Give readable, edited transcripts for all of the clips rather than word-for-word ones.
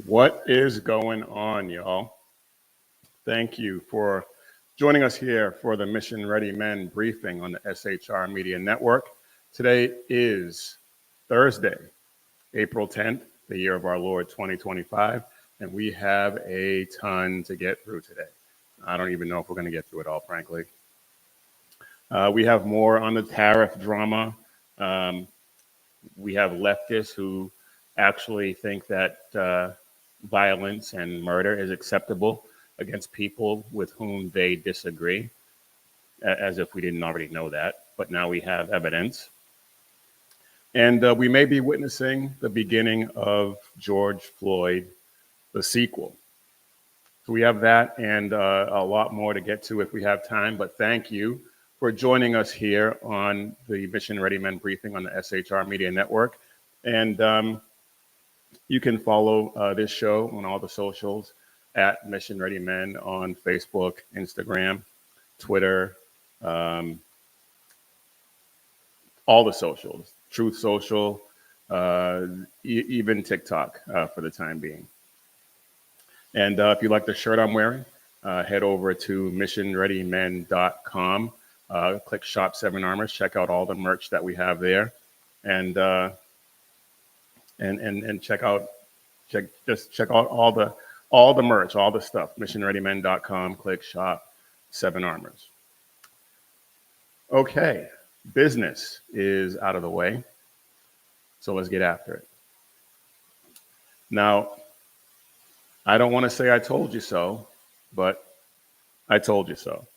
What is going on, y'all? Thank you for joining us here for the Mission Ready Men briefing on the SHR Media Network. Today is Thursday, April 10th, the year of our Lord 2025, and we have a ton to get through today. I don't even know if we're going to get through it all, frankly. We have more on the tariff drama. We have leftists who actually think that violence and murder is acceptable against people with whom they disagree, as if we didn't already know that. But now we have evidence. And we may be witnessing the beginning of George Floyd, the sequel. So we have that and a lot more to get to if we have time. But thank you for joining us here on the Mission Ready Men briefing on the SHR Media Network. And you can follow this show on all the socials at Mission Ready Men on Facebook, Instagram, Twitter, all the socials, Truth Social, even TikTok for the time being. And if you like the shirt I'm wearing, head over to missionreadymen.com. Click Shop 7 Armors. Check out all the merch that we have there, and check out all the merch, all the stuff. Missionreadymen.com. Click Shop 7 Armors. Okay, business is out of the way, so let's get after it. Now, I don't want to say I told you so, but I told you so.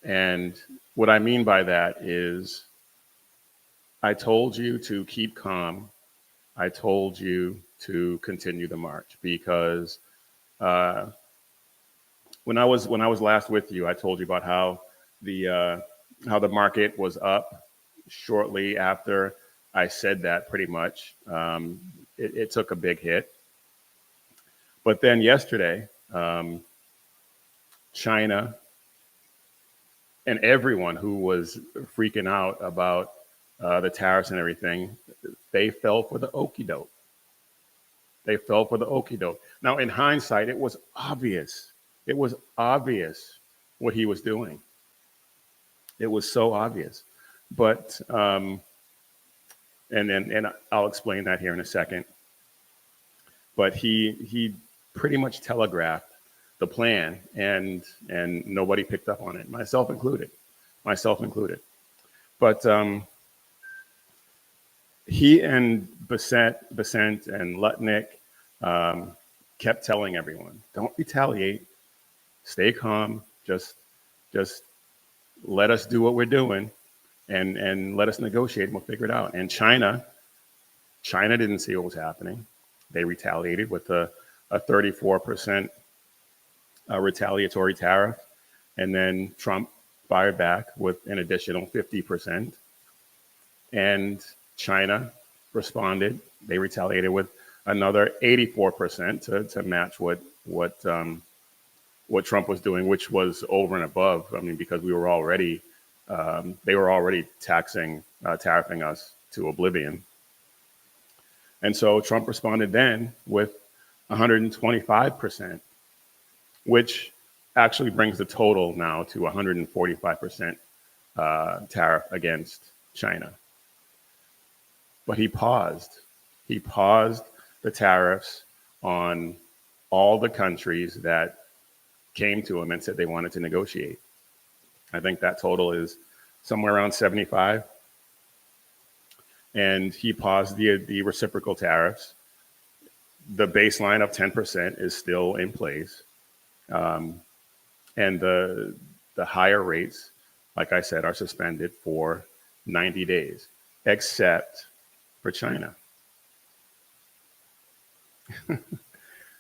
And what I mean by that is I told you to keep calm. I told you to continue the march because when I was last with you, I told you about how the market was up shortly after I said that. Pretty much, it took a big hit. But then yesterday, China and everyone who was freaking out about the tariffs and everything, they fell for the okie doke. They fell for the okie doke. Now, in hindsight, it was obvious. It was obvious what he was doing. It was so obvious. But, and I'll explain that here in a second. But he pretty much telegraphed the plan, and nobody picked up on it, myself included. But he and Bessent and Lutnick kept telling everyone, don't retaliate, stay calm, just let us do what we're doing, and let us negotiate, and we'll figure it out. And China didn't see what was happening. They retaliated with a 34% retaliatory tariff, and then Trump fired back with an additional 50%. And China responded. They retaliated with another 84% to match what Trump was doing, which was over and above. I mean, because we were already they were already tariffing us to oblivion. And so Trump responded then with 125%, which actually brings the total now to 145% tariff against China. But he paused. He paused the tariffs on all the countries that came to him and said they wanted to negotiate. I think that total is somewhere around 75. And he paused the reciprocal tariffs. The baseline of 10% is still in place. And the higher rates, like I said, are suspended for 90 days, except for China.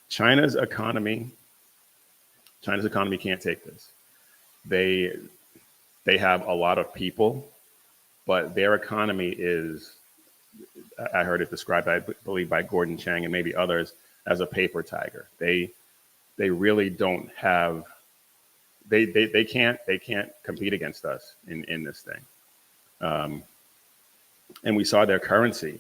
China's economy can't take this. They have a lot of people, but their economy is, I heard it described, I believe, by Gordon Chang and maybe others, as a paper tiger. They really don't have, they can't compete against us in this thing. And we saw their currency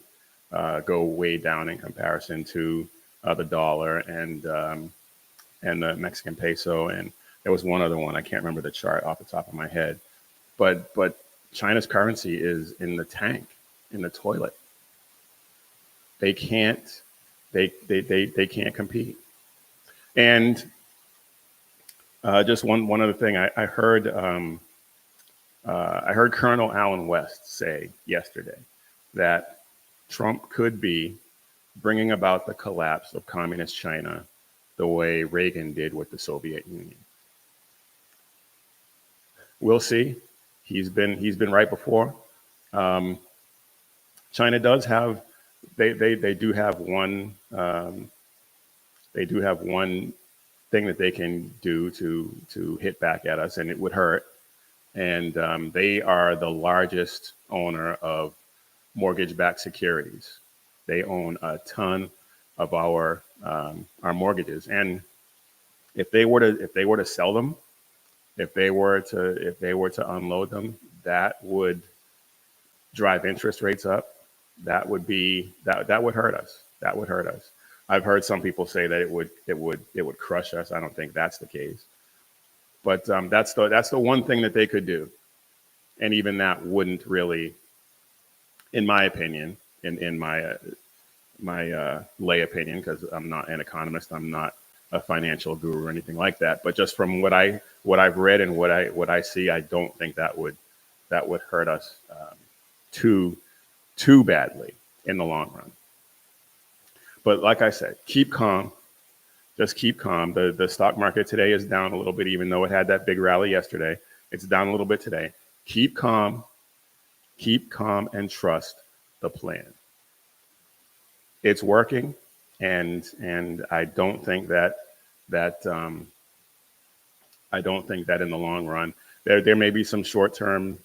go way down in comparison to the dollar and the Mexican peso, and there was one other one. I can't remember the chart off the top of my head, but China's currency is in the tank, in the toilet. They can't they can't compete. And just one other thing, I heard Colonel Allen West say yesterday that Trump could be bringing about the collapse of communist China the way Reagan did with the Soviet Union. We'll see. He's been right before. China does have they do have one thing that they can do to hit back at us, and it would hurt. And they are the largest owner of mortgage-backed securities. They own a ton of our mortgages, and if they were to sell them, if they were to unload them, that would drive interest rates up. That would hurt us. That would hurt us. I've heard some people say that it would crush us. I don't think that's the case. But that's the one thing that they could do, and even that wouldn't really, in my opinion, in my lay opinion, because I'm not an economist, I'm not a financial guru or anything like that. But just from what I've read and what I see, I don't think that would hurt us too badly in the long run. But like I said, keep calm. Just keep calm. The stock market today is down a little bit, even though it had that big rally yesterday. It's down a little bit today. Keep calm, and trust the plan. It's working, and I don't think that in the long run there may be some short-term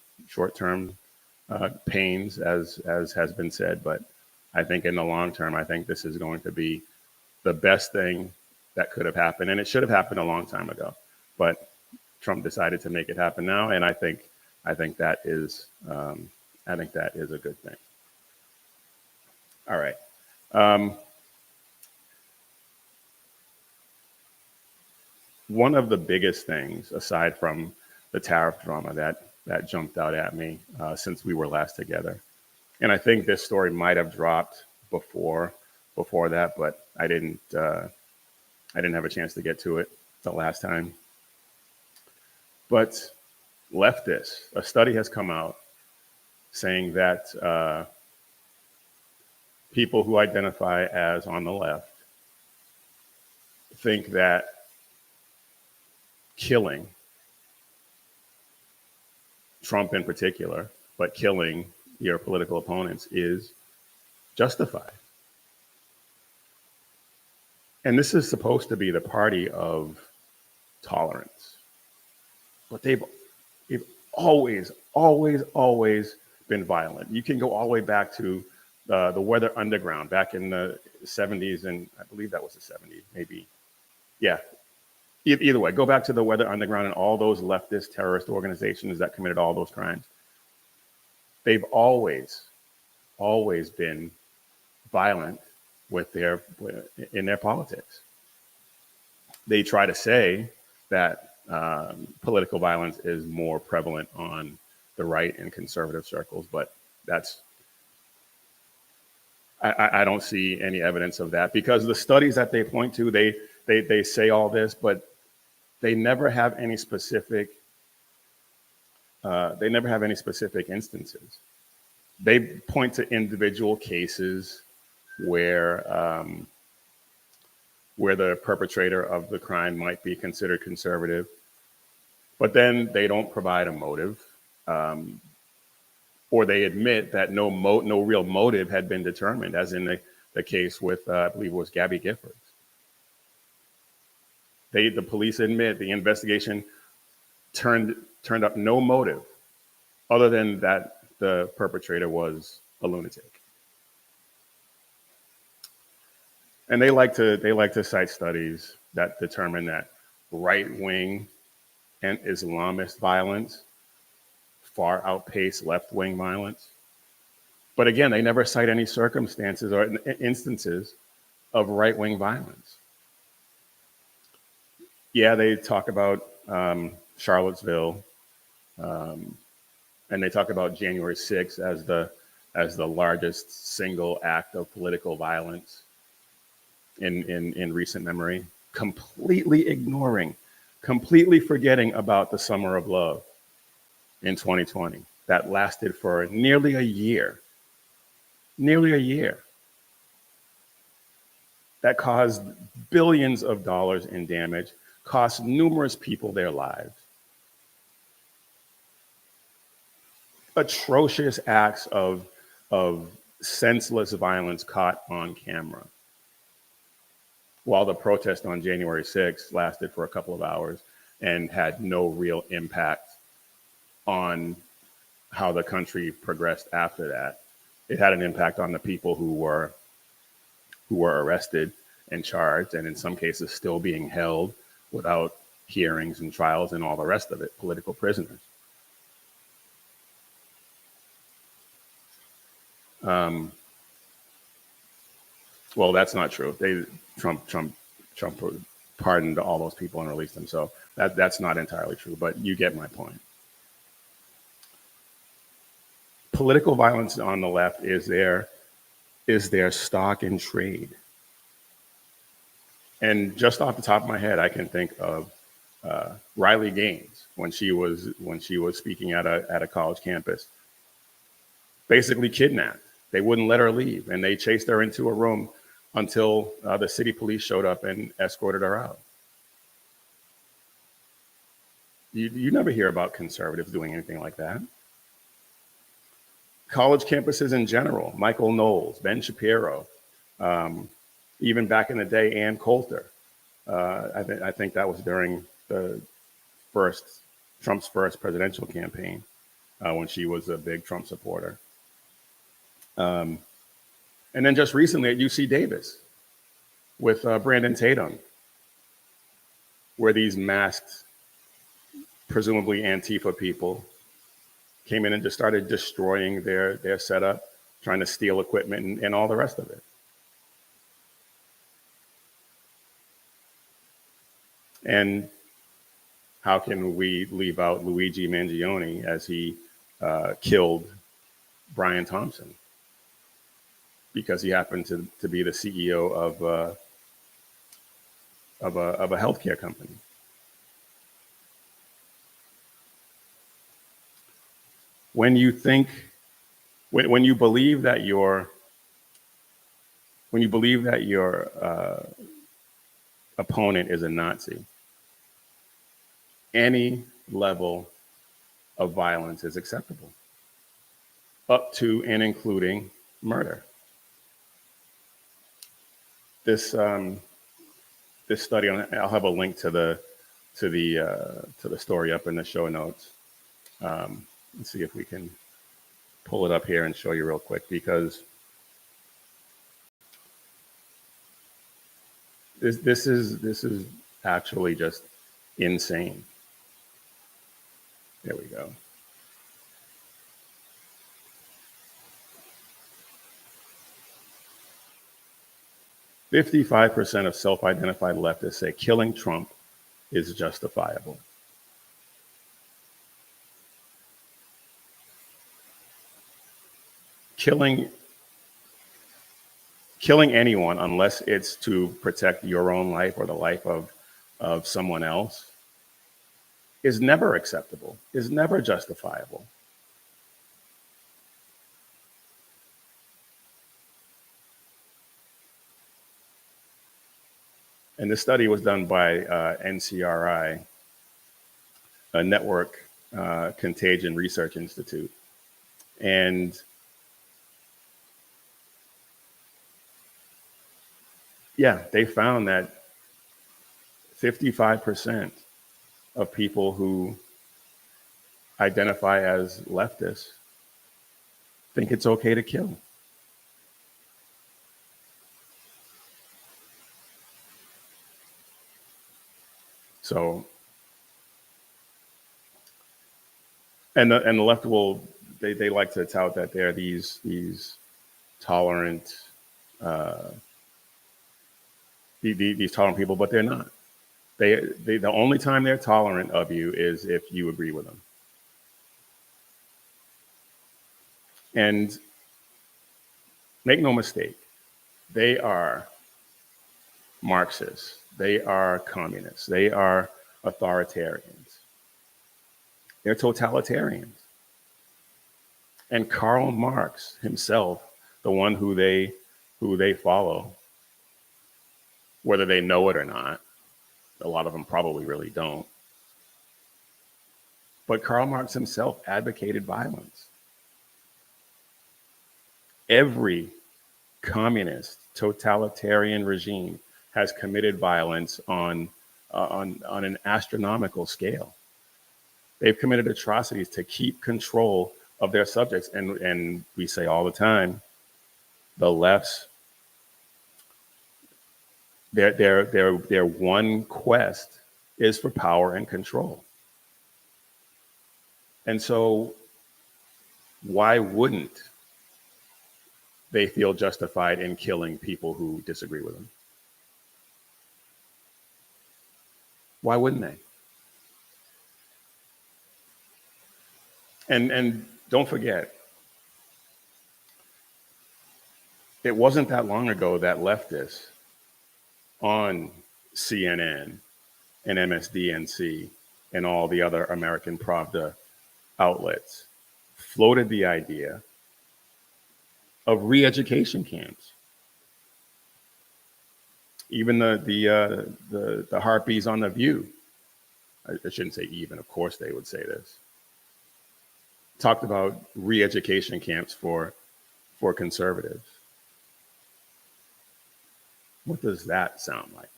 pains, as has been said, but I think in the long term, I think this is going to be the best thing that could have happened, and it should have happened a long time ago. But Trump decided to make it happen now, and I think that is a good thing. All right. One of the biggest things, aside from the tariff drama that jumped out at me since we were last together, and I think this story might have dropped before that, but I didn't have a chance to get to it the last time. But leftists, a study has come out saying that people who identify as on the left think that killing Trump in particular, but killing your political opponents is justified. And this is supposed to be the party of tolerance. But they've always been violent. You can go all the way back to the Weather Underground back in the 70s, and I believe that was the 70s, maybe. Yeah. Either way, go back to the Weather Underground and all those leftist terrorist organizations that committed all those crimes. They've always been violent in their politics. They try to say that political violence is more prevalent on the right in conservative circles, but I don't see any evidence of that, because the studies that they point to, they say all this, but they never have any specific instances. They point to individual cases where the perpetrator of the crime might be considered conservative, but then they don't provide a motive, or they admit that no real motive had been determined, as in the case with I believe it was Gabby Giffords. The police admit the investigation turned up no motive other than that the perpetrator was a lunatic. And they like to cite studies that determine that right-wing and Islamist violence far outpace left-wing violence. But again, they never cite any circumstances or instances of right-wing violence. Yeah, they talk about Charlottesville, and they talk about January 6th as the largest single act of political violence in recent memory, completely forgetting about the Summer of Love in 2020 that lasted for nearly a year, that caused billions of dollars in damage, cost numerous people their lives. Atrocious acts of senseless violence caught on camera. While the protest on January 6th lasted for a couple of hours and had no real impact on how the country progressed after that. It had an impact on the people who were arrested and charged, and in some cases still being held without hearings and trials and all the rest of it, political prisoners. Well, that's not true. Trump pardoned all those people and released them. So that's not entirely true, but you get my point. Political violence on the left is their stock in trade. And just off the top of my head, I can think of Riley Gaines when she was speaking at a college campus, basically kidnapped. They wouldn't let her leave, and they chased her into a room until the city police showed up and escorted her out. You never hear about conservatives doing anything like that. College campuses in general, Michael Knowles, Ben Shapiro, even back in the day, Ann Coulter. I think that was during Trump's first presidential campaign when she was a big Trump supporter. And then just recently at UC Davis with Brandon Tatum, where these masked, presumably Antifa people came in and just started destroying their setup, trying to steal equipment and all the rest of it. And how can we leave out Luigi Mangione as he killed Brian Thompson because he happened to be the CEO of a healthcare company? When you believe that your opponent is a Nazi, any level of violence is acceptable, up to and including murder. This study, I'll have a link to the story up in the show notes. Let's see if we can pull it up here and show you real quick, because this is actually just insane. There we go. "55% of self-identified leftists say killing Trump is justifiable." Killing anyone, unless it's to protect your own life or the life of someone else, is never acceptable, is never justifiable. And this study was done by NCRI, a Network Contagion Research Institute. And yeah, they found that 55% of people who identify as leftists think it's okay to kill. So, and the left will, they like to tout that they're these tolerant, these tolerant people, but they're not. The only time they're tolerant of you is if you agree with them. And make no mistake, they are Marxists. They are communists. They are authoritarians. They're totalitarians. And Karl Marx himself, the one who they follow, whether they know it or not, a lot of them probably really don't. But Karl Marx himself advocated violence. Every communist totalitarian regime has committed violence on an astronomical scale. They've committed atrocities to keep control of their subjects. And we say all the time, the left's, their one quest is for power and control. And so why wouldn't they feel justified in killing people who disagree with them? Why wouldn't they? And don't forget, it wasn't that long ago that leftists on CNN and MSDNC and all the other American Pravda outlets floated the idea of re-education camps. Even the harpies on The View, I shouldn't say even, of course they would say this, talked about re-education camps for conservatives. What does that sound like?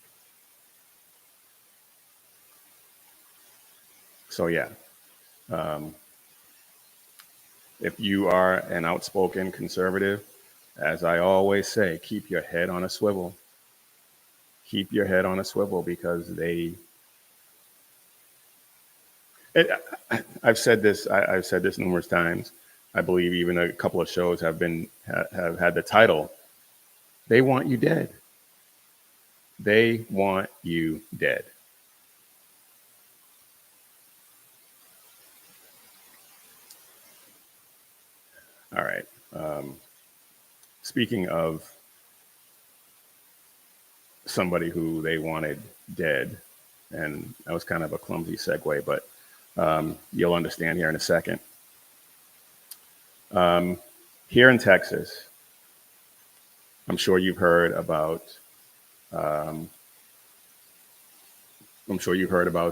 So yeah, if you are an outspoken conservative, as I always say, keep your head on a swivel. Keep your head on a swivel, because I've said this numerous times. I believe even a couple of shows have had the title, "They want you dead." They want you dead. All right. Speaking of somebody who they wanted dead, and that was kind of a clumsy segue, but you'll understand here in a second. Here in Texas, I'm sure you've heard about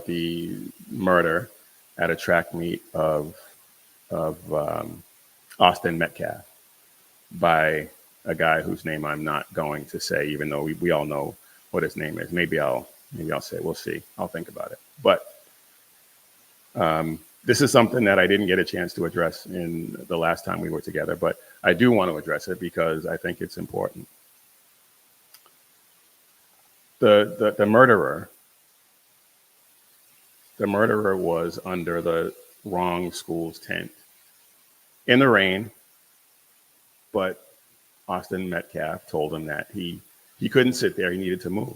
the murder at a track meet of Austin Metcalf by a guy whose name I'm not going to say, even though we all know what his name is. Maybe I'll say, we'll see. I'll think about it. But this is something that I didn't get a chance to address in the last time we were together, but I do want to address it because I think it's important. The murderer was under the wrong school's tent in the rain, but Austin Metcalf told him that he couldn't sit there, he needed to move.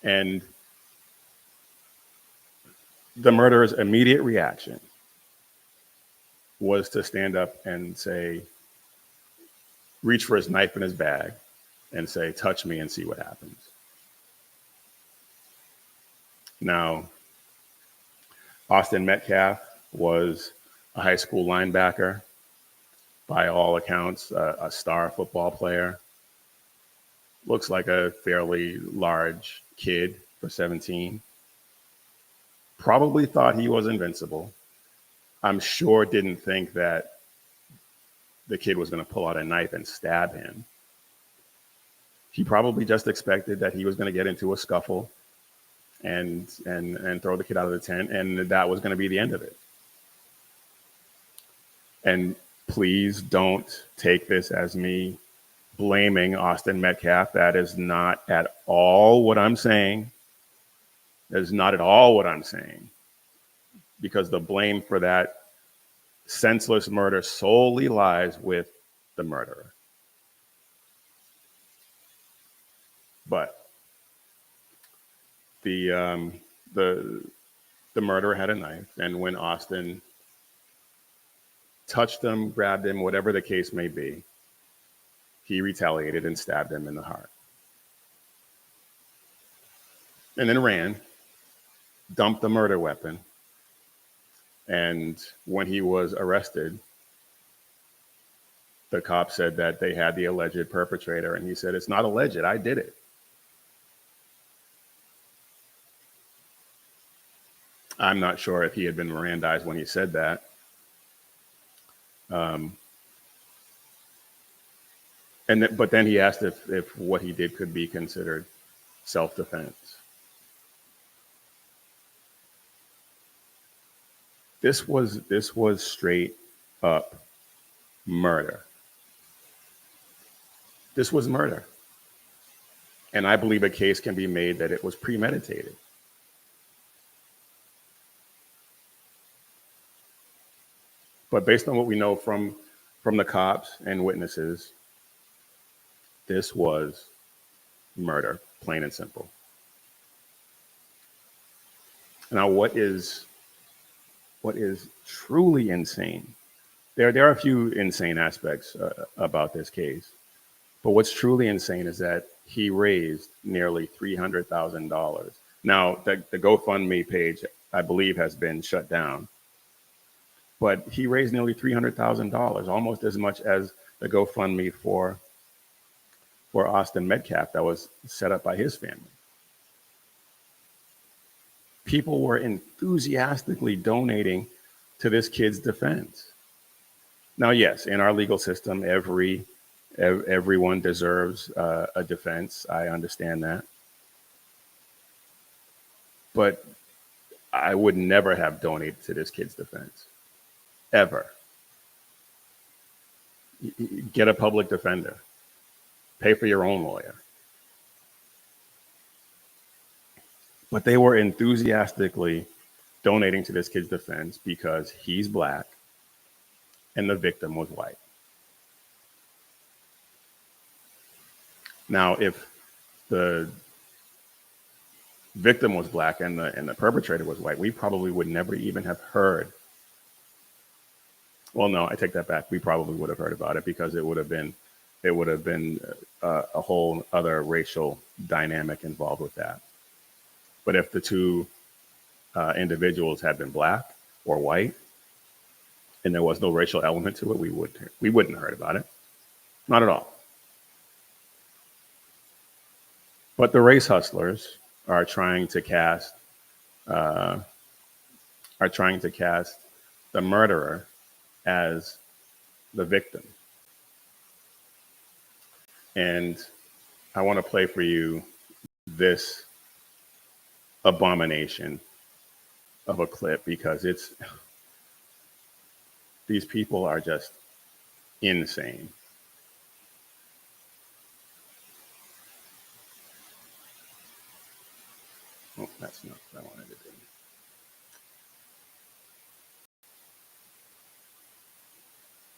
And the murderer's immediate reaction was to stand up and say, reach for his knife in his bag and say, touch me and see what happens. Now, Austin Metcalf was a high school linebacker, by all accounts, a star football player. Looks like a fairly large kid for 17. Probably thought he was invincible. I'm sure didn't think that the kid was going to pull out a knife and stab him. He probably just expected that he was going to get into a scuffle and throw the kid out of the tent, and that was going to be the end of it. And please don't take this as me blaming Austin Metcalf. That is not at all what I'm saying. That is not at all what I'm saying. Because the blame for that senseless murder solely lies with the murderer. But the um, the the murderer had a knife, and when Austin touched him, grabbed him, whatever the case may be, he retaliated and stabbed him in the heart, and then ran, dumped the murder weapon, and when he was arrested, the cop said that they had the alleged perpetrator, and he said, "It's not alleged, I did it." I'm not sure if he had been Mirandized when he said that. Um, but then he asked if what he did could be considered self-defense. This was straight up murder. This was murder. And I believe a case can be made that it was premeditated. But based on what we know from the cops and witnesses, this was murder, plain and simple. Now, what is truly insane? There are a few insane aspects about this case, but what's truly insane is that he raised nearly $300,000. Now, the GoFundMe page, I believe, has been shut down, but he raised nearly $300,000, almost as much as the GoFundMe for Austin Metcalf that was set up by his family. People were enthusiastically donating to this kid's defense. Now, yes, in our legal system, everyone deserves a defense. I understand that. But I would never have donated to this kid's defense, ever. Get a public defender. Pay for your own lawyer. But they were enthusiastically donating to this kid's defense because he's black and the victim was white. Now, if the victim was black and the perpetrator was white, we probably would never even have heard. Well, no, I take that back. We probably would have heard about it because it would have been a whole other racial dynamic involved with that. But if the two individuals had been black or white, and there was no racial element to it, we wouldn't have heard about it. Not at all. But the race hustlers are trying to cast the murderer as the victim. And I want to play for you this abomination of a clip because these people are just insane. Oh, that's not what I wanted to do.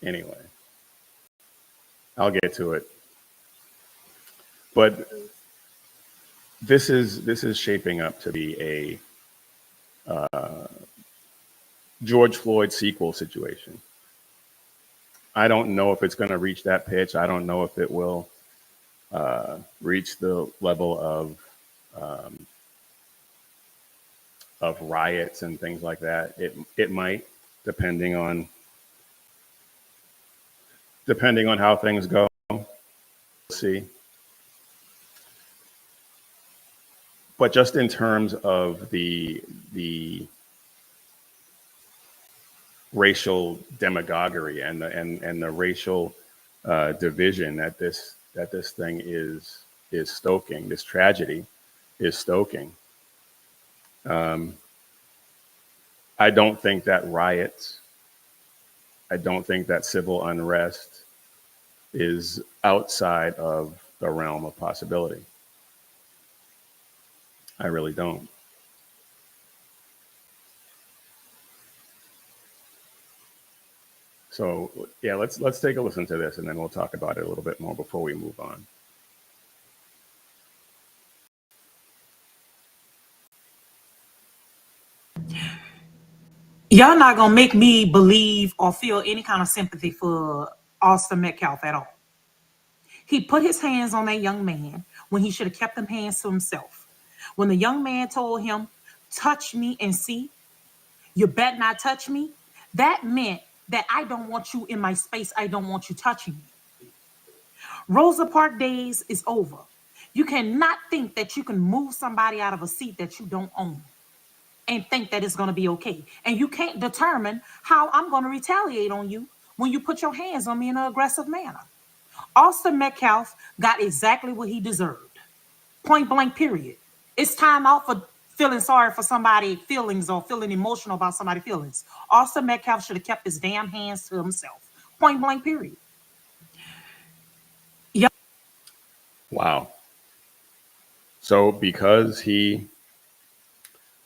Anyway, I'll get to it. But this is shaping up to be a George Floyd sequel situation. I don't know if it's going to reach that pitch. I don't know if it will reach the level of riots and things like that. It might, depending on how things go. We'll see. But just in terms of the racial demagoguery and the racial division that this thing is stoking, this tragedy is stoking. I don't think that riots, I don't think that civil unrest is outside of the realm of possibility. I really don't. So yeah, let's take a listen to this and then we'll talk about it a little bit more before we move on. Y'all not gonna make me believe or feel any kind of sympathy for Austin Metcalf at all. He put his hands on that young man when he should have kept them hands to himself. When the young man told him, "Touch me and see," you bet not touch me, that meant that I don't want you in my space. I don't want you touching me. Rosa Parks days is over. You cannot think that you can move somebody out of a seat that you don't own and think that it's going to be okay. And you can't determine how I'm going to retaliate on you when you put your hands on me in an aggressive manner. Austin Metcalf got exactly what he deserved. Point blank, period. It's time out for feeling sorry for somebody's feelings or feeling emotional about somebody's feelings. Austin Metcalf should have kept his damn hands to himself. Point blank, period. Yep. Wow. So because he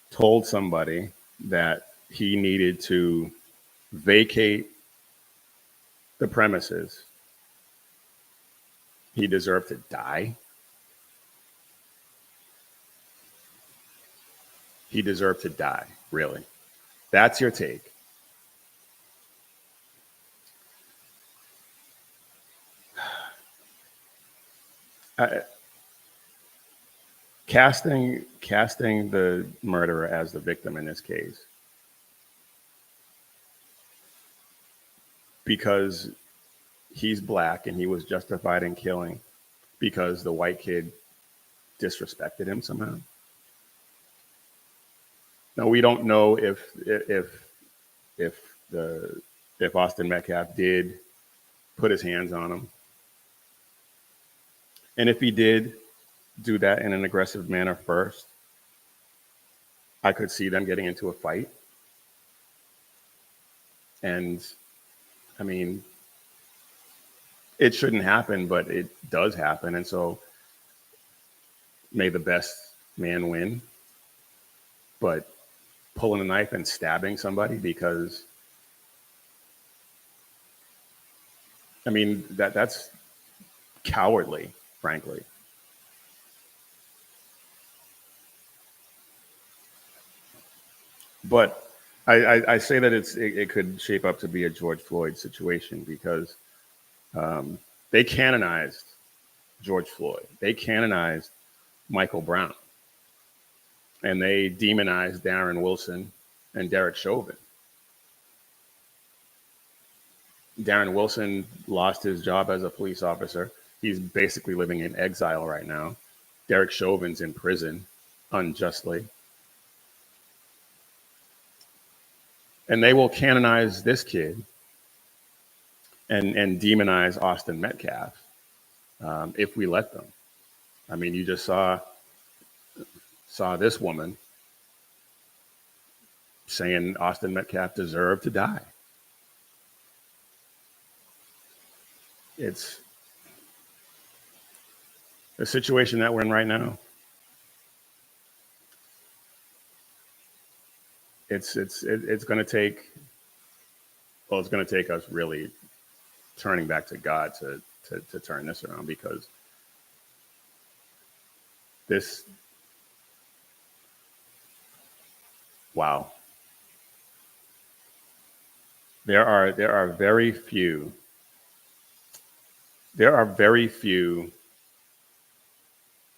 told somebody that he needed to vacate the premises, he deserved to die? He deserved to die, really? That's your take? Casting the murderer as the victim in this case, because he's black and he was justified in killing because the white kid disrespected him somehow. Now we don't know if the if Austin Metcalf did put his hands on him, and if he did do that in an aggressive manner first, I could see them getting into a fight. And I mean, it shouldn't happen, but it does happen. And so may the best man win. But pulling a knife and stabbing somebody because, I mean, that's cowardly, frankly. But I say that it could shape up to be a George Floyd situation because they canonized George Floyd. They canonized Michael Brown. And they demonized Darren Wilson and Derek Chauvin. Darren Wilson lost his job as a police officer. He's basically living in exile right now. Derek Chauvin's in prison unjustly. And they will canonize this kid and demonize Austin Metcalf if we let them. I mean, you just saw this woman saying Austin Metcalf deserved to die. It's the situation that we're in right now. It's going to take, well, it's going to take us really turning back to God to turn this around, because this, wow, there are very few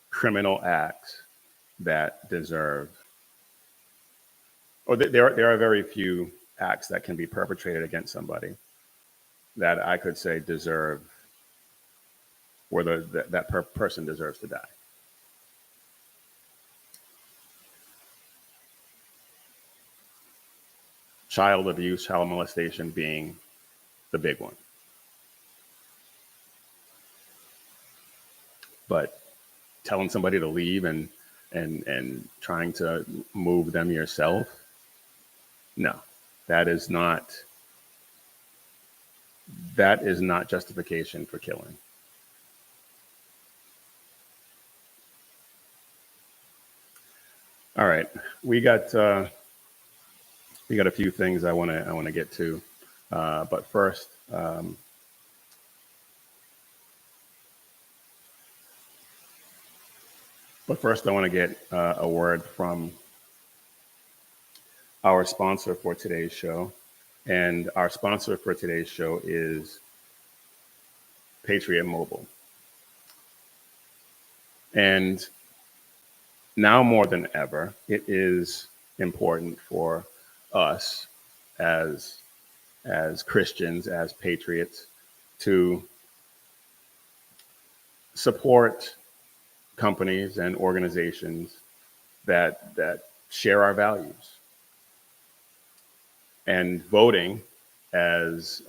criminal acts that deserve, or there are very few acts that can be perpetrated against somebody that I could say deserve, or that person deserves to die. Child abuse, child molestation being the big one. But telling somebody to leave and trying to move them yourself, no, that is not justification for killing. All right, we got a few things I want to get to, but first. I want to get a word from our sponsor for today's show. And our sponsor for today's show is Patriot Mobile. And now more than ever, it is important for us as Christians, as patriots, to support companies and organizations that share our values. And voting, as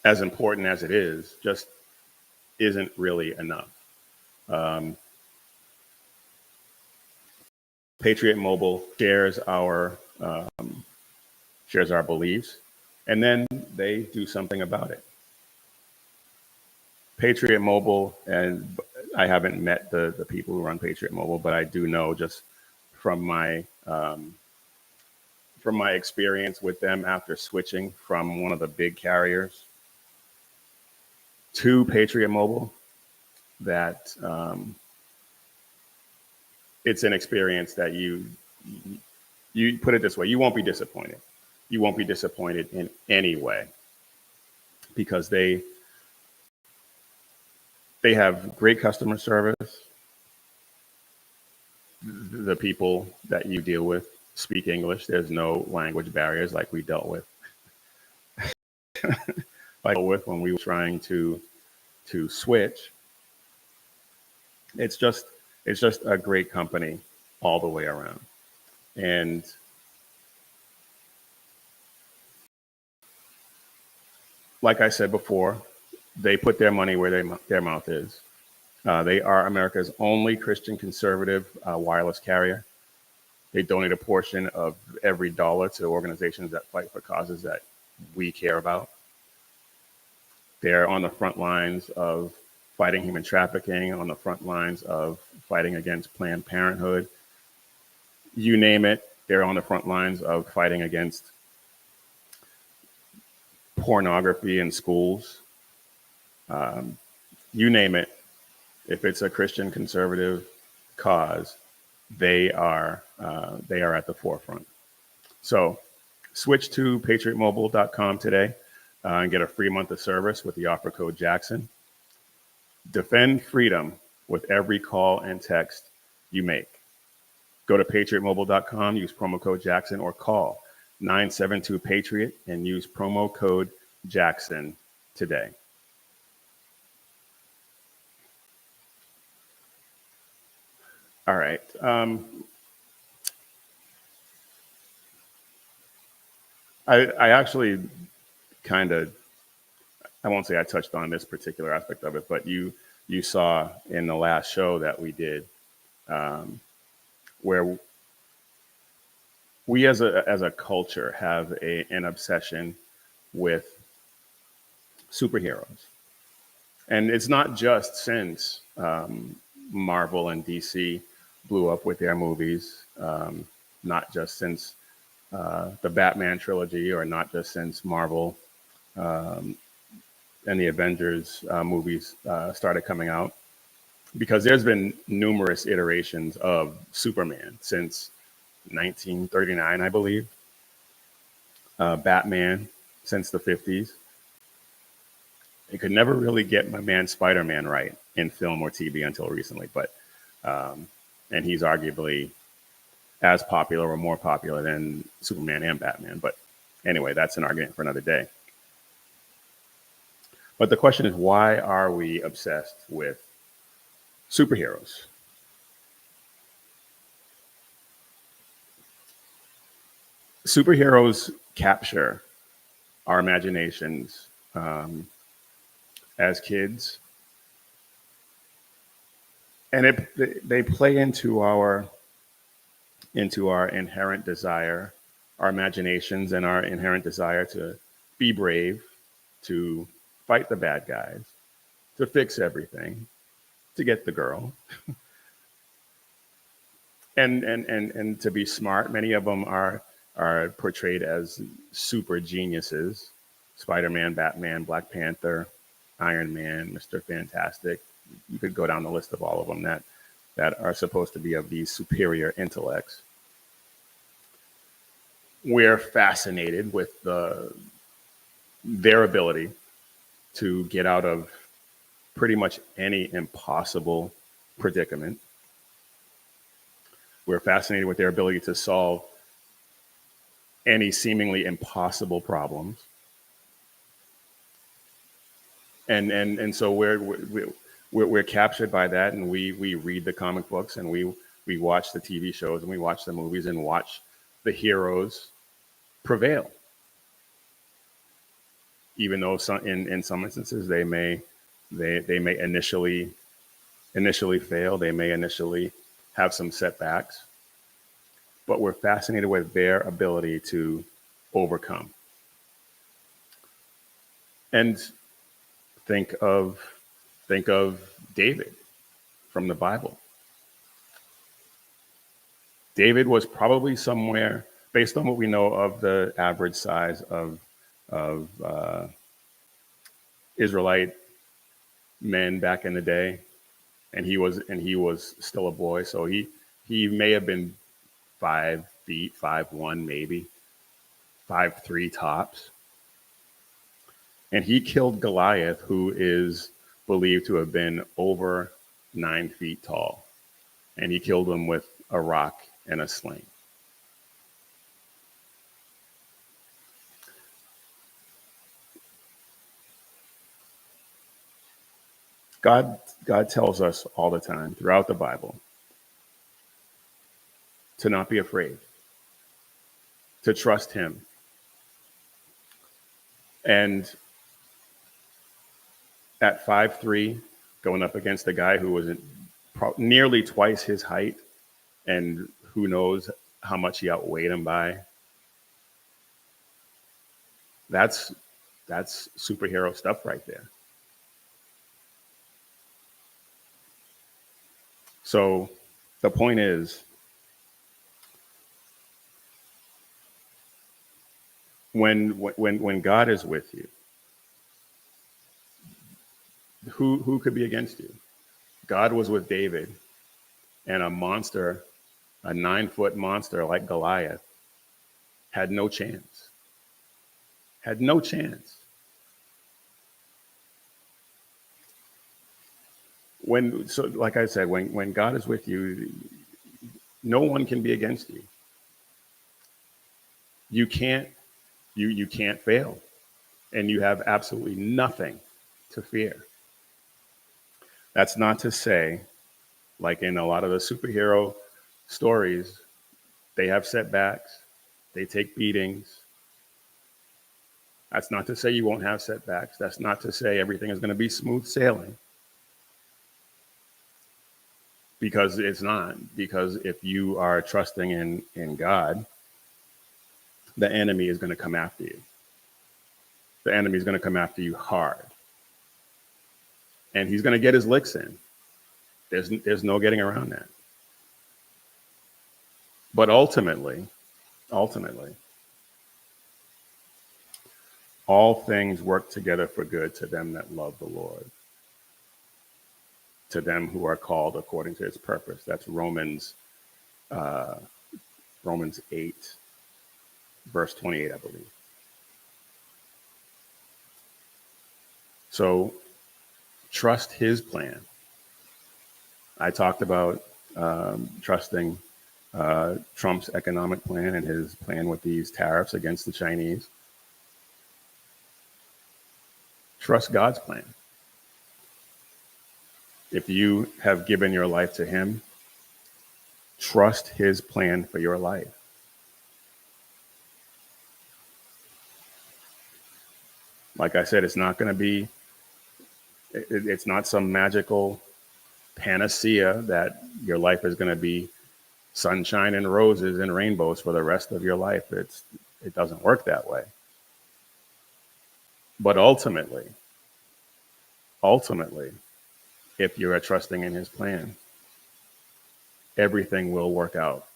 important as it is, just isn't really enough. Patriot Mobile shares our beliefs, and then they do something about it. Patriot Mobile, and I haven't met the people who run Patriot Mobile, but I do know just from my experience with them after switching from one of the big carriers to Patriot Mobile, that it's an experience that you put it this way, you won't be disappointed. You won't be disappointed in any way, because they have great customer service. The people that you deal with speak English. There's no language barriers like we dealt with when we were trying to switch. It's just a great company all the way around. And like I said before, they put their money where their mouth is. They are America's only Christian conservative wireless carrier. They donate a portion of every dollar to organizations that fight for causes that we care about. They're on the front lines of fighting human trafficking, on the front lines of fighting against Planned Parenthood. You name it, they're on the front lines of fighting against pornography in schools. You name it, if it's a Christian conservative cause, they are at the forefront. So switch to patriotmobile.com today and get a free month of service with the offer code Jackson. Defend freedom with every call and text you make. Go to patriotmobile.com, use promo code Jackson, or call 972-PATRIOT and use promo code Jackson today. All right. I actually kind of, I won't say I touched on this particular aspect of it, but you saw in the last show that we did, where we as a culture have an obsession with superheroes. And it's not just since Marvel and DC blew up with their movies, not just since the Batman trilogy, or not just since Marvel and the Avengers movies started coming out, because there's been numerous iterations of Superman since 1939, I believe. Batman since the 50s. They could never really get my man Spider-Man right in film or TV until recently, but and he's arguably as popular or more popular than Superman and Batman. But anyway, that's an argument for another day. But the question is, why are we obsessed with superheroes? Superheroes capture our imaginations as kids, and they play into our inherent desire, our imaginations, and our inherent desire to be brave, to fight the bad guys, to fix everything, to get the girl, and to be smart. Many of them are portrayed as super geniuses: Spider-Man, Batman, Black Panther, Iron Man, Mr. Fantastic. You could go down the list of all of them that are supposed to be of these superior intellects. we're fascinated with their ability to get out of pretty much any impossible predicament. We're fascinated with their ability to solve any seemingly impossible problems. And so we're captured by that, and we read the comic books, and we watch the TV shows, and we watch the movies, and watch the heroes prevail, even though in some instances they may initially fail, they may initially have some setbacks, but we're fascinated with their ability to overcome. And think of David from the Bible. David was probably somewhere, based on what we know of the average size of Israelite men back in the day, and he was still a boy, so he may have been 5 feet, 5'1", maybe 5'3" tops. And he killed Goliath, who is believed to have been over 9 feet tall. And he killed him with a rock and a sling. God tells us all the time throughout the Bible to not be afraid, to trust him. And at 5'3", going up against a guy who was nearly twice his height, and who knows how much he outweighed him by. That's superhero stuff right there. So the point is, when God is with you, who could be against you? God was with David, and a monster, a 9-foot monster like Goliath, had no chance. Had no chance. Like I said, when God is with you, no one can be against you. You can't fail, and you have absolutely nothing to fear. That's not to say, like in a lot of the superhero stories, they have setbacks, they take beatings. That's not to say you won't have setbacks. That's not to say everything is going to be smooth sailing. Because it's not. Because if you are trusting in God, the enemy is going to come after you. The enemy is going to come after you hard. And he's going to get his licks in. There's no getting around that. But ultimately, all things work together for good to them that love the Lord, to them who are called according to his purpose. That's Romans 8, verse 28, I believe. So trust his plan. I talked about trusting Trump's economic plan and his plan with these tariffs against the Chinese. Trust God's plan. If you have given your life to him, trust his plan for your life. Like I said, it's not going to be, it's not some magical panacea that your life is going to be sunshine and roses and rainbows for the rest of your life. It doesn't work that way. But ultimately, if you are trusting in his plan, everything will work out.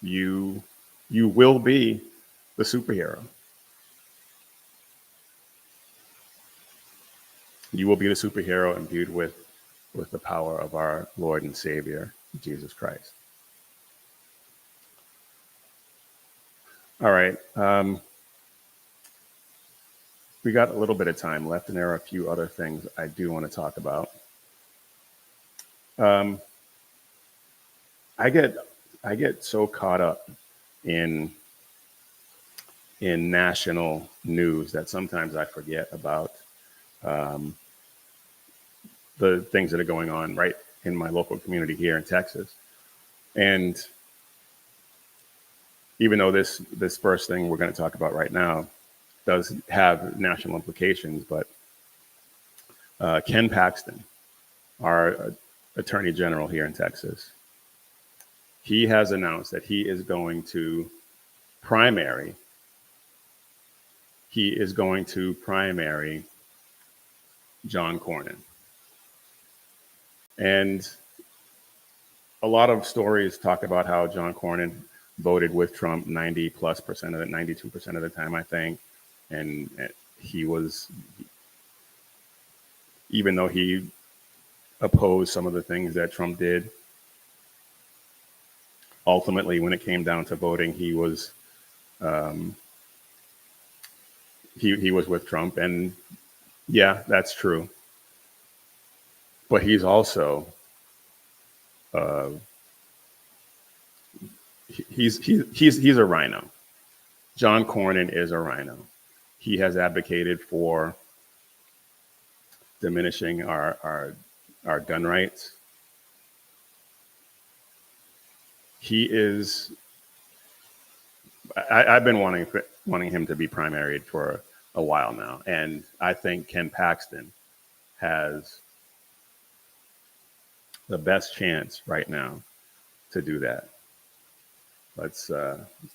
You will be the superhero. You will be the superhero imbued with the power of our Lord and Savior, Jesus Christ. All right. We got a little bit of time left, and there are a few other things I do want to talk about. Um, I get so caught up in national news that sometimes I forget about the things that are going on right in my local community here in Texas. And even though this first thing we're going to talk about right now does have national implications, but Ken Paxton, our Attorney General here in Texas, he has announced that he is going to primary. He is going to primary John Cornyn. And a lot of stories talk about how John Cornyn voted with Trump 90+% of it, 92% of the time, I think. And he was, even though he opposed some of the things that Trump did, ultimately, when it came down to voting, he was he was with Trump. And yeah, that's true. But he's also he's a rhino. John Cornyn is a rhino. He has advocated for diminishing our gun rights. He is. I've been wanting him to be primaried for a while now, and I think Ken Paxton has the best chance right now to do that. Let's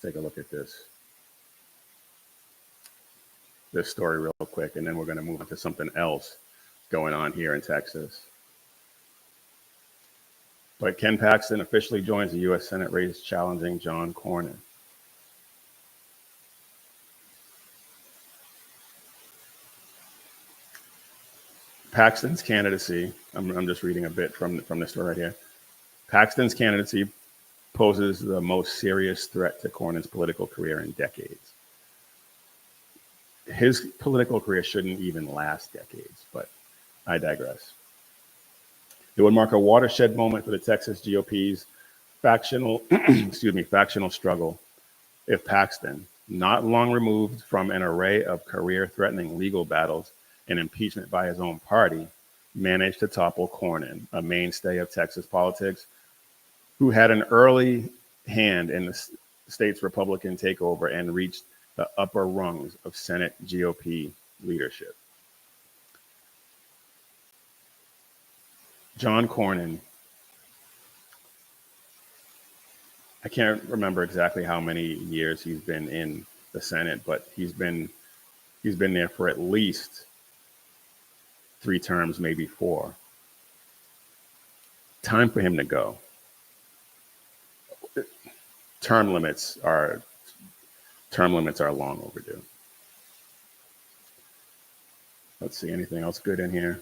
take a look at this story real quick, and then we're going to move on to something else going on here in Texas. But Ken Paxton officially joins the U.S. Senate race challenging John Cornyn. Paxton's candidacy, I'm just reading a bit from this story right here. Paxton's candidacy poses the most serious threat to Cornyn's political career in decades. His political career shouldn't even last decades, but I digress. It would mark a watershed moment for the Texas GOP's factional struggle if Paxton, not long removed from an array of career-threatening legal battles and impeachment by his own party, managed to topple Cornyn, a mainstay of Texas politics, who had an early hand in the state's Republican takeover and reached the upper rungs of Senate GOP leadership. John Cornyn, I can't remember exactly how many years he's been in the Senate, but he's been there for at least 3 terms, maybe 4. Time for him to go. Term limits are long overdue. Let's see, anything else good in here?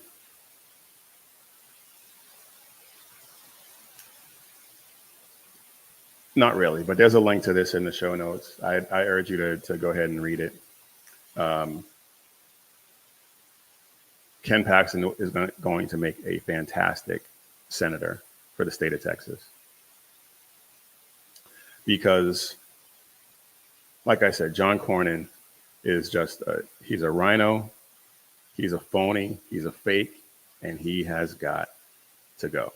Not really, but there's a link to this in the show notes. I urge you to go ahead and read it. Ken Paxton is going to make a fantastic senator for the state of Texas. Because, like I said, John Cornyn is just, he's a rhino, he's a phony, he's a fake, and he has got to go.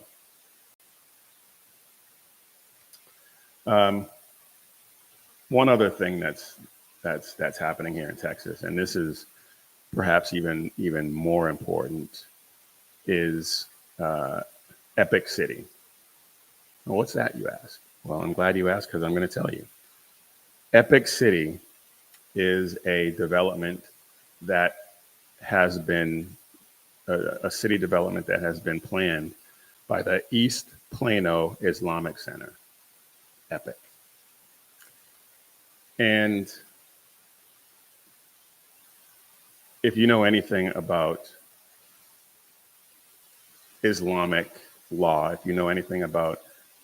One other thing that's happening here in Texas, and this is perhaps even more important, is Epic City. Well, what's that, you ask? Well, I'm glad you asked, because I'm going to tell you. Epic City is a development that has been a city development that has been planned by the East Plano Islamic Center, EPIC. And if you know anything about Islamic law, if you know anything about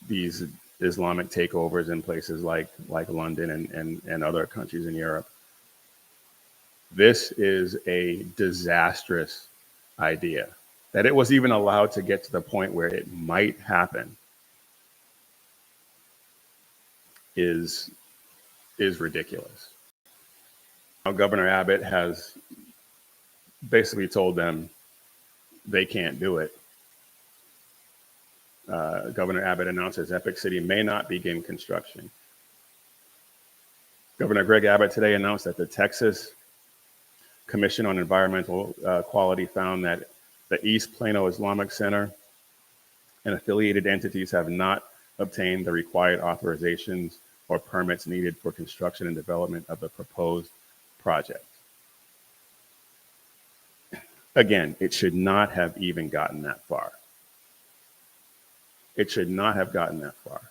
these Islamic takeovers in places like London and other countries in Europe. This is a disastrous idea. That it was even allowed to get to the point where it might happen is ridiculous. Now, Governor Abbott has basically told them they can't do it. Governor Abbott announces Epic City may not begin construction. Governor Greg Abbott today announced that the Texas Commission on Environmental Quality found that the East Plano Islamic Center and affiliated entities have not obtained the required authorizations or permits needed for construction and development of the proposed project. Again, it should not have even gotten that far. It should not have gotten that far.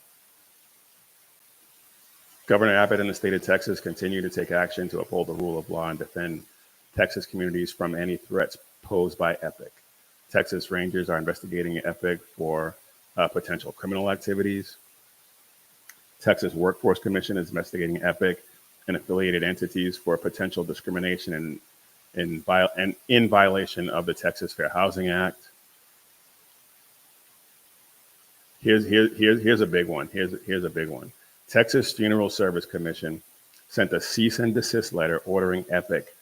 Governor Abbott and the state of Texas continue to take action to uphold the rule of law and defend Texas communities from any threats posed by Epic. Texas Rangers are investigating Epic for potential criminal activities. Texas Workforce Commission is investigating Epic and affiliated entities for potential discrimination and in violation of the Texas Fair Housing Act. Here's a big one. Here's a big one. Texas Funeral Service Commission sent a cease and desist letter ordering Epic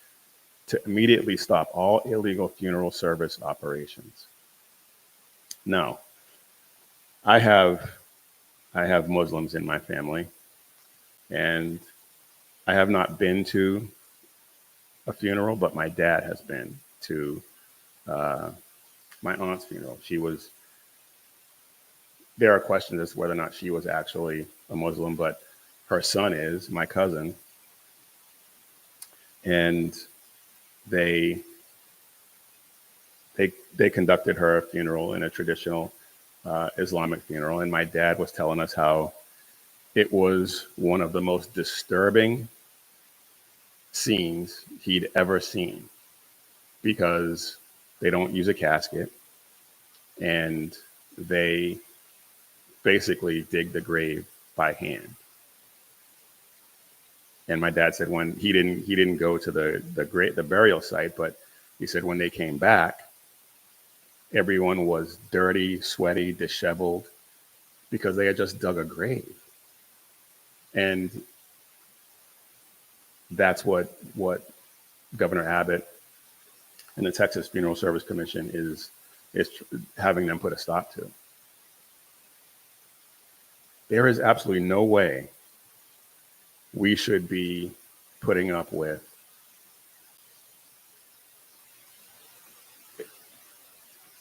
to immediately stop all illegal funeral service operations. Now, I have Muslims in my family, and I have not been to a funeral, but my dad has been to my aunt's funeral. There are questions as to whether or not she was actually a Muslim, but her son is, my cousin, and they conducted her funeral in a traditional Islamic funeral. And my dad was telling us how it was one of the most disturbing scenes he'd ever seen, because they don't use a casket and they basically dig the grave by hand. And my dad said when he didn't go to the burial site, but he said when they came back, everyone was dirty, sweaty, disheveled, because they had just dug a grave. And that's what Governor Abbott and the Texas Funeral Service Commission is having them put a stop to. There is absolutely no way we should be putting up with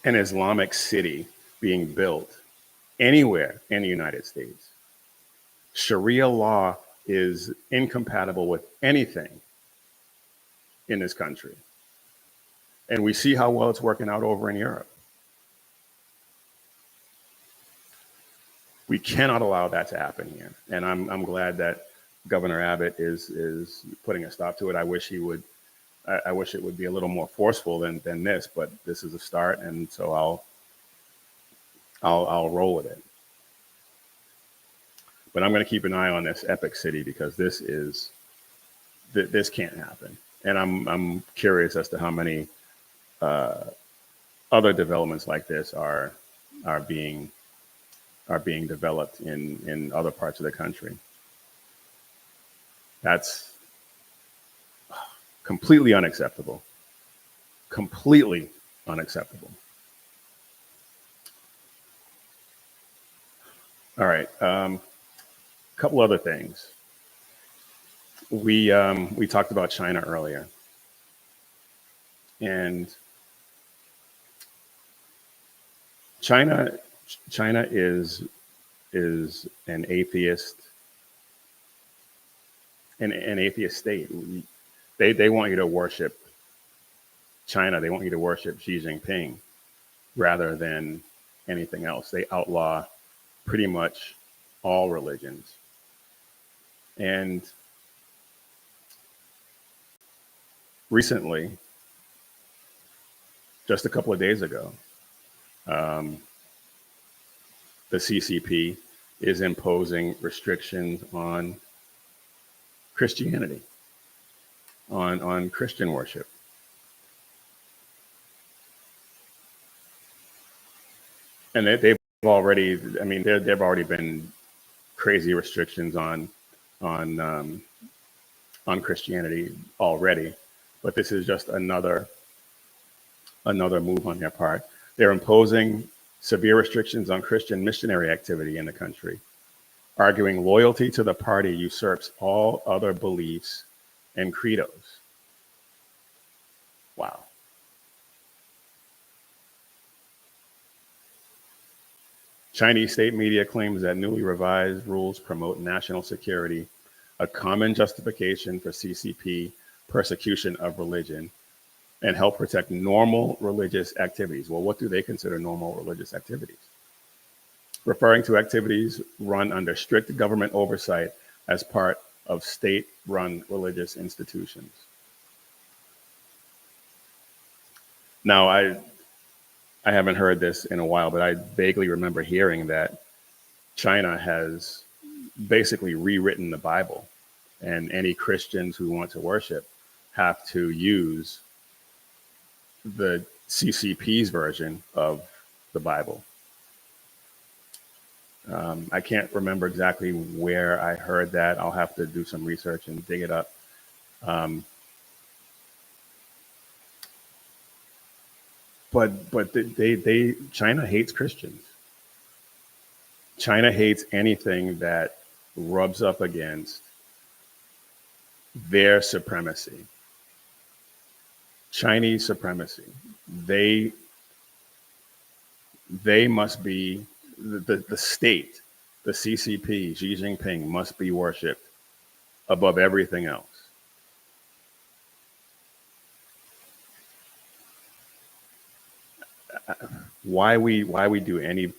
an Islamic city being built anywhere in the United States. Sharia law is incompatible with anything in this country. And we see how well it's working out over in Europe. We cannot allow that to happen here. And I'm glad that Governor Abbott is putting a stop to it. I wish it would be a little more forceful than this, but this is a start, and so I'll roll with it. But I'm going to keep an eye on this Epic City, because this can't happen. And I'm curious as to how many other developments like this are being developed in other parts of the country. That's completely unacceptable. Completely unacceptable. All right. A couple other things. We talked about China earlier, and China is an atheist state. They want you to worship China. They want you to worship Xi Jinping rather than anything else. They outlaw pretty much all religions. And recently, just a couple of days ago, the CCP is imposing restrictions on Christianity, on Christian worship. And they've already, I mean, there've already been crazy restrictions on Christianity already, but this is just another move on their part. They're imposing severe restrictions on Christian missionary activity in the country, arguing loyalty to the party usurps all other beliefs and credos. Wow. Chinese state media claims that newly revised rules promote national security, a common justification for CCP persecution of religion, and help protect normal religious activities. Well, what do they consider normal religious activities? Referring to activities run under strict government oversight as part of state-run religious institutions. Now, I haven't heard this in a while, but I vaguely remember hearing that China has basically rewritten the Bible, and any Christians who want to worship have to use the CCP's version of the Bible. I can't remember exactly where I heard that. I'll have to do some research and dig it up. But China hates Christians. China hates anything that rubs up against their supremacy. Chinese supremacy. They must be the state, the CCP, Xi Jinping must be worshipped above everything else. Why we do any,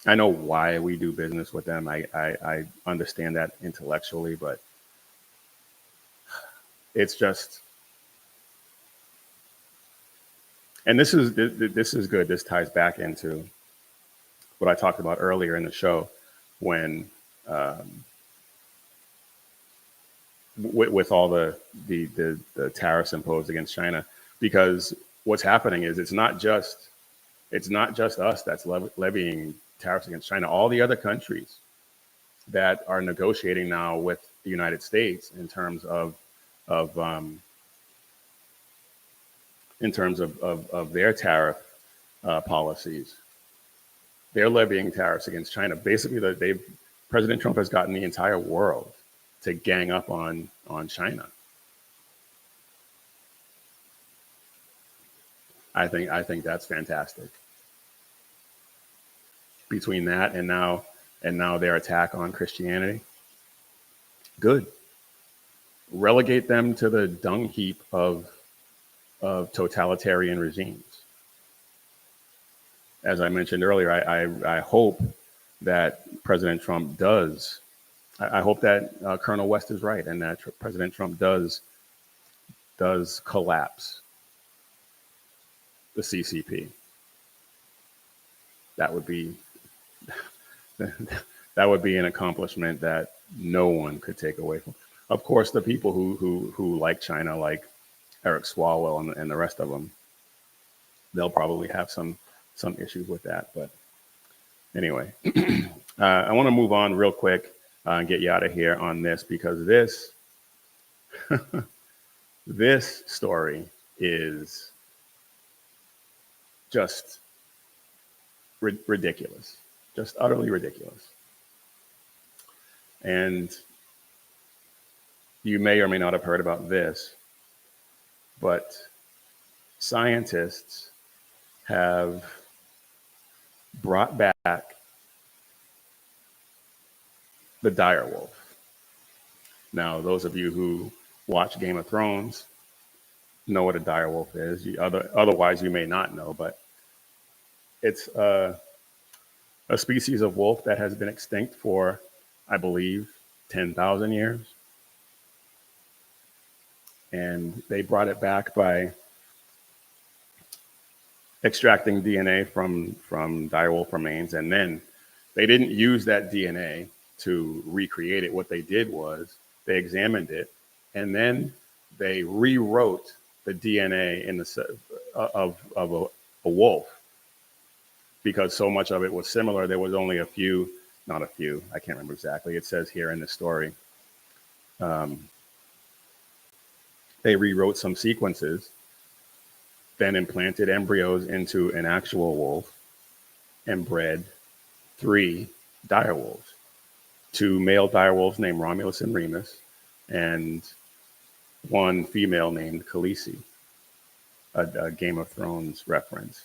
I know why we do business with them. I understand that intellectually, but it's just, and this is good. This ties back into what I talked about earlier in the show when with all the tariffs imposed against China, because what's happening is it's not just us that's levying tariffs against China. All the other countries that are negotiating now with the United States in terms of their tariff policies, they're levying tariffs against China. Basically, President Trump has gotten the entire world to gang up on China. I think that's fantastic. Between that and now their attack on Christianity, good. Relegate them to the dung heap of totalitarian regimes. As I mentioned earlier, I hope that President Trump does. I hope that Colonel West is right, and that President Trump does collapse the CCP. That would be an accomplishment that no one could take away from. Of course, the people who like China, like Eric Swalwell and the rest of them, they'll probably have some issues with that. But anyway, I want to move on real quick and get you out of here on this, because this this story is just ridiculous, just utterly ridiculous. And you may or may not have heard about this, but scientists have brought back the dire wolf. Now, those of you who watch Game of Thrones know what a dire wolf is. Otherwise, you may not know, but it's a species of wolf that has been extinct for, I believe, 10,000 years. And they brought it back by extracting DNA from dire wolf remains and then They didn't use that DNA to recreate it. What they did was they examined it, and then they rewrote the DNA in the of a wolf, because so much of it was similar. There was only a few, not a few, I can't remember exactly. It says here in the story, they rewrote some sequences, then implanted embryos into an actual wolf and bred 3 direwolves, 2 male direwolves named Romulus and Remus, and 1 female named Khaleesi, a Game of Thrones reference.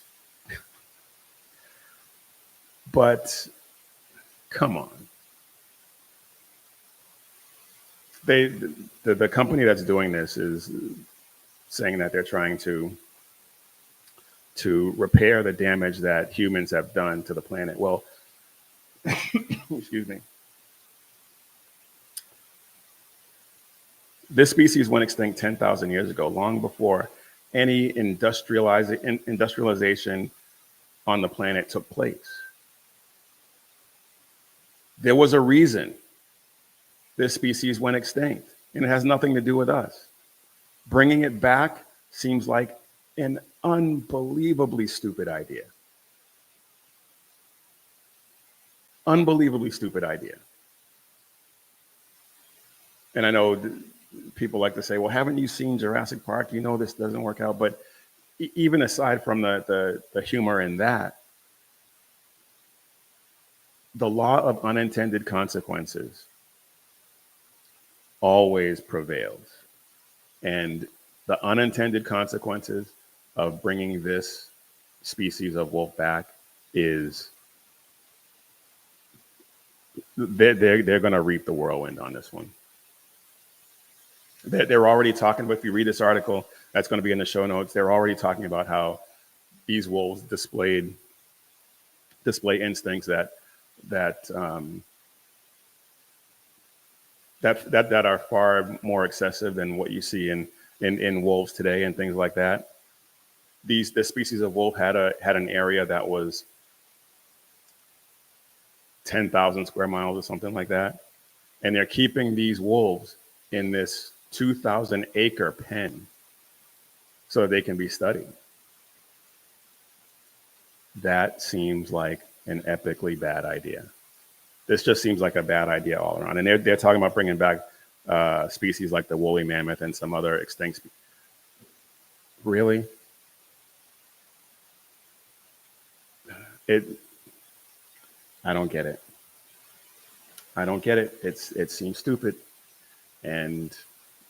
But come on. The company that's doing this is saying that they're trying to repair the damage that humans have done to the planet. Well, excuse me. This species went extinct 10,000 years ago, long before any industrialization on the planet took place. There was a reason this species went extinct, and it has nothing to do with us. Bringing it back seems like an unbelievably stupid idea. Unbelievably stupid idea. And I know people like to say, well, haven't you seen Jurassic Park? You know this doesn't work out. But even aside from the humor in that, the law of unintended consequences always prevails. And the unintended consequences of bringing this species of wolf back is they're going to reap the whirlwind on this one. They're already talking about, if you read this article, that's going to be in the show notes, they're already talking about how these wolves display instincts that are far more excessive than what you see in wolves today and things like that. This species of wolf had an area that was 10,000 square miles or something like that, and they're keeping these wolves in this 2,000-acre pen so they can be studied. That seems like an epically bad idea. This just seems like a bad idea all around. And they're talking about bringing back species like the woolly mammoth and some other extinct species. Really? I don't get it. I don't get it. It seems stupid. And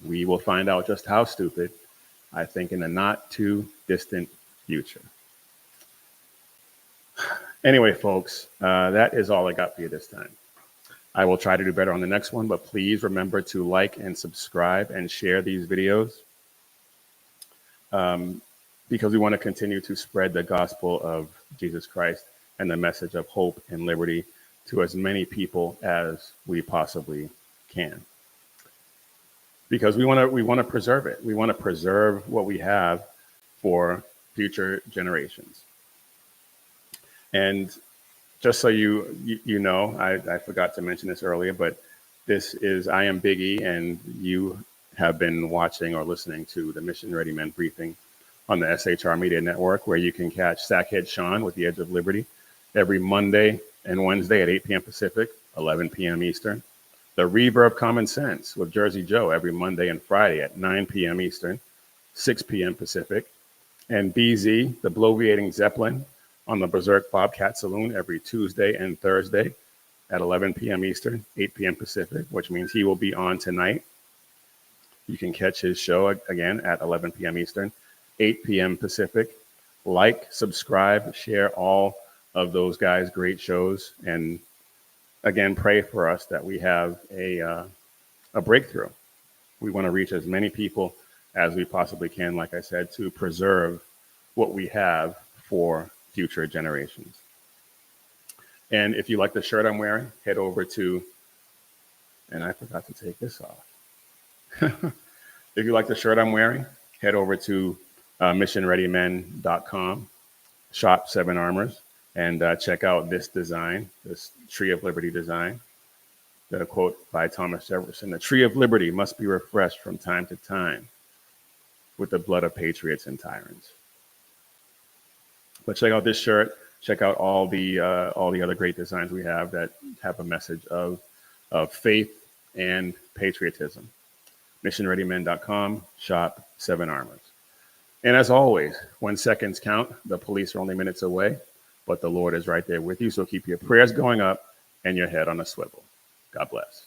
we will find out just how stupid, I think, in the not too distant future. Anyway, folks, that is all I got for you this time. I will try to do better on the next one, but please remember to like and subscribe and share these videos, because we want to continue to spread the gospel of Jesus Christ and the message of hope and liberty to as many people as we possibly can. Because we want to preserve it. We want to preserve what we have for future generations. And just so you know, I forgot to mention this earlier, but I am Big E, and you have been watching or listening to the Mission Ready Men briefing on the SHR Media Network, where you can catch Sackhead Sean with the Edge of Liberty every Monday and Wednesday at 8 p.m. Pacific, 11 p.m. Eastern. The Reverb Common Sense with Jersey Joe every Monday and Friday at 9 p.m. Eastern, 6 p.m. Pacific. And BZ, the Bloviating Zeppelin, on the Berserk Bobcat Saloon every Tuesday and Thursday at 11 p.m. Eastern, 8 p.m. Pacific, which means he will be on tonight. You can catch his show again at 11 p.m. Eastern, 8 p.m. Pacific. Like, subscribe, share all of those guys' great shows. And again, pray for us that we have a breakthrough. We want to reach as many people as we possibly can, like I said, to preserve what we have for future generations. And if you like the shirt I'm wearing, head over to, and I forgot to take this off. If you like the shirt I'm wearing, head over to missionreadymen.com, shop 7 Armors. And check out this design, this Tree of Liberty design. The quote by Thomas Jefferson: "The tree of liberty must be refreshed from time to time with the blood of patriots and tyrants." But check out this shirt. Check out all the other great designs we have that have a message of faith and patriotism. MissionReadyMen.com. Shop 7 Armors. And as always, when seconds count, the police are only minutes away, but the Lord is right there with you. So keep your prayers going up and your head on a swivel. God bless.